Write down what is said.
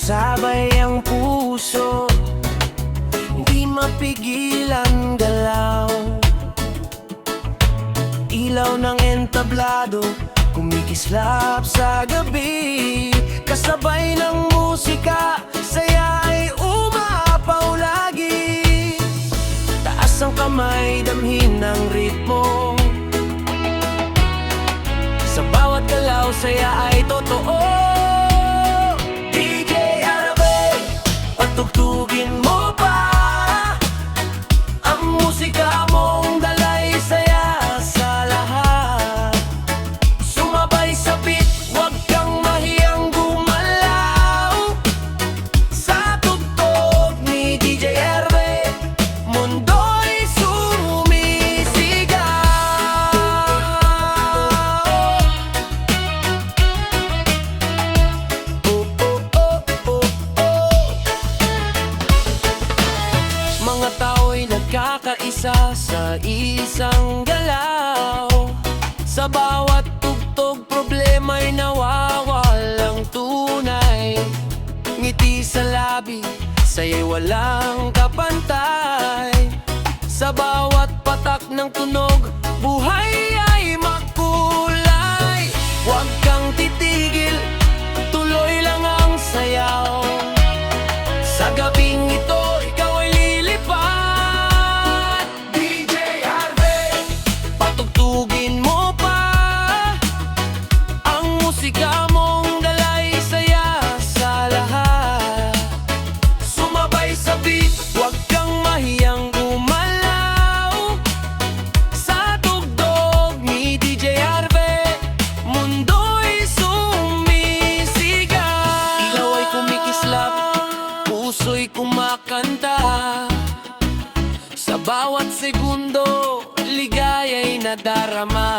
sabay ang puso, di mapigilan galaw. Ilaw ng entablado, kumikislap sa gabi. Kasabay ng musika, saya ay umapaw lagi. Taas ang kamay, damhin ng ritmo. Sa bawat galaw, saya ay totoo. DJ Arabay, patugtugin mo pa ang musika mong dalay saya sa lahat. Sumabay sa beat, huwag kang mahiyang gumalaw. Sa tugtog ni DJ Arabay, mundo'y sumisigaw. Mga tao'y nagkakaisa sa isang galaw. Sa bawat tugtog, problema'y nawawalang tunay. Ngiti sa labi, saya'y walang kapantay. Sa bawat patak ng tunog, buhay ay makulay. Huwag kang titigil, tuloy lang ang sayaw. Sa gabing ito, ikaw ay lilipad. DJ Harvey, patugtugin mo pa ang musika mong dalay saya sa lahat. Sumabay sa beat, huwag kang mahiyang gumalaw. Sa tugtog ni DJ Harvey, mundo'y sumisigaw. Ilaw ay kumikislap, puso'y kumakanta. Sa bawat segundo, ligaya'y nadarama.